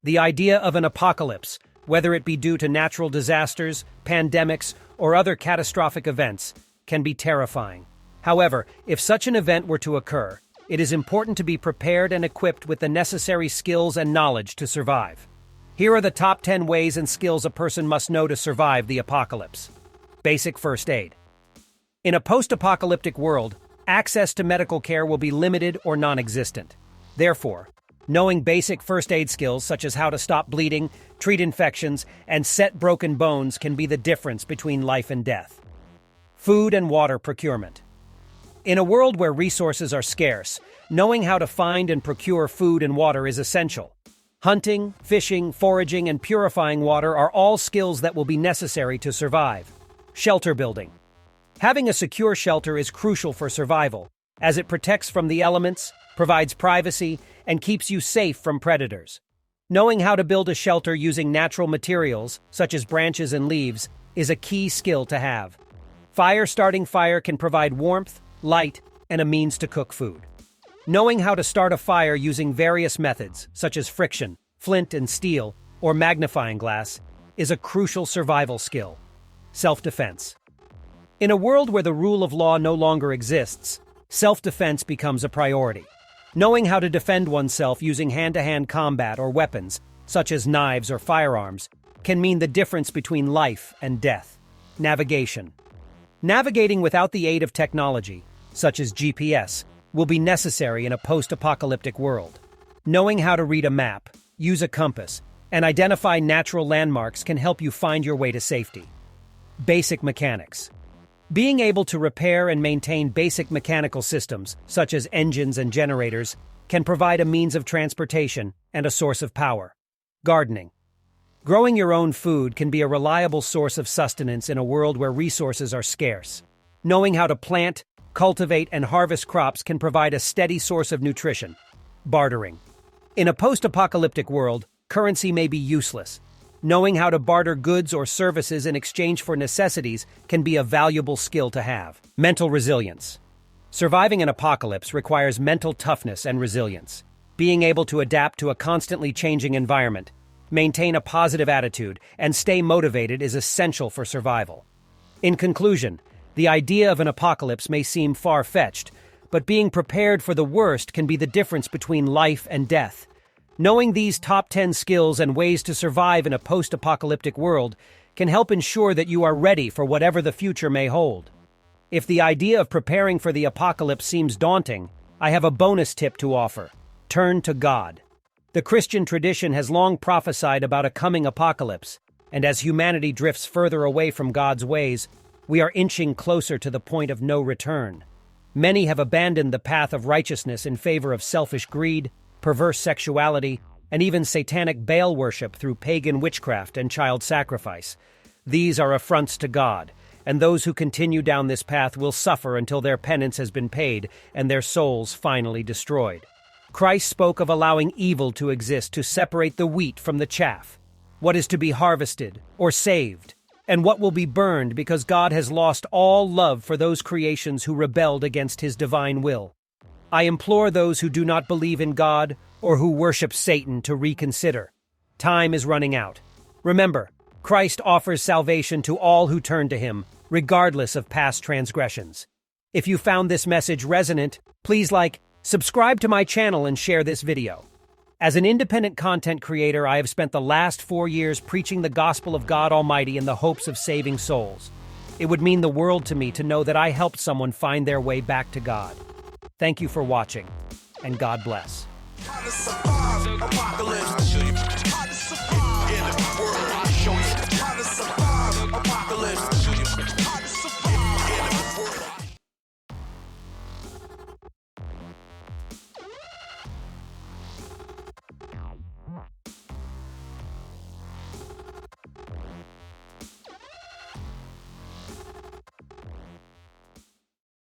The idea of an apocalypse, whether it be due to natural disasters, pandemics, or other catastrophic events, can be terrifying. However, if such an event were to occur, it is important to be prepared and equipped with the necessary skills and knowledge to survive. Here are the top 10 ways and skills a person must know to survive the apocalypse. Basic first aid. In a post-apocalyptic world, access to medical care will be limited or non-existent. Therefore, knowing basic first aid skills such as how to stop bleeding, treat infections, and set broken bones can be the difference between life and death. Food and water procurement. In a world where resources are scarce, knowing how to find and procure food and water is essential. Hunting, fishing, foraging, and purifying water are all skills that will be necessary to survive. Shelter building. Having a secure shelter is crucial for survival, as it protects from the elements, provides privacy, and keeps you safe from predators. Knowing how to build a shelter using natural materials, such as branches and leaves, is a key skill to have. Starting fire can provide warmth, light, and a means to cook food. Knowing how to start a fire using various methods, such as friction, flint and steel, or magnifying glass, is a crucial survival skill. Self-defense. In a world where the rule of law no longer exists, self-defense becomes a priority. Knowing how to defend oneself using hand-to-hand combat or weapons, such as knives or firearms, can mean the difference between life and death. Navigation. Navigating without the aid of technology, such as GPS, will be necessary in a post-apocalyptic world. Knowing how to read a map, use a compass, and identify natural landmarks can help you find your way to safety. Basic mechanics. Being able to repair and maintain basic mechanical systems, such as engines and generators, can provide a means of transportation and a source of power. Gardening. Growing your own food can be a reliable source of sustenance in a world where resources are scarce. Knowing how to plant, cultivate, and harvest crops can provide a steady source of nutrition. Bartering. In a post-apocalyptic world, currency may be useless. Knowing how to barter goods or services in exchange for necessities can be a valuable skill to have. Mental resilience. Surviving an apocalypse requires mental toughness and resilience. Being able to adapt to a constantly changing environment, maintain a positive attitude, and stay motivated is essential for survival. In conclusion, the idea of an apocalypse may seem far-fetched, but being prepared for the worst can be the difference between life and death. Knowing these top 10 skills and ways to survive in a post-apocalyptic world can help ensure that you are ready for whatever the future may hold. If the idea of preparing for the apocalypse seems daunting, I have a bonus tip to offer. Turn to God. The Christian tradition has long prophesied about a coming apocalypse, and as humanity drifts further away from God's ways, we are inching closer to the point of no return. Many have abandoned the path of righteousness in favor of selfish greed, perverse sexuality, and even satanic Baal worship through pagan witchcraft and child sacrifice. These are affronts to God, and those who continue down this path will suffer until their penance has been paid and their souls finally destroyed. Christ spoke of allowing evil to exist to separate the wheat from the chaff, what is to be harvested or saved, and what will be burned because God has lost all love for those creations who rebelled against his divine will. I implore those who do not believe in God or who worship Satan to reconsider. Time is running out. Remember, Christ offers salvation to all who turn to him, regardless of past transgressions. If you found this message resonant, please subscribe to my channel and share this video. As an independent content creator, I have spent the last 4 years preaching the gospel of God Almighty in the hopes of saving souls. It would mean the world to me to know that I helped someone find their way back to God. Thank you for watching, and God bless.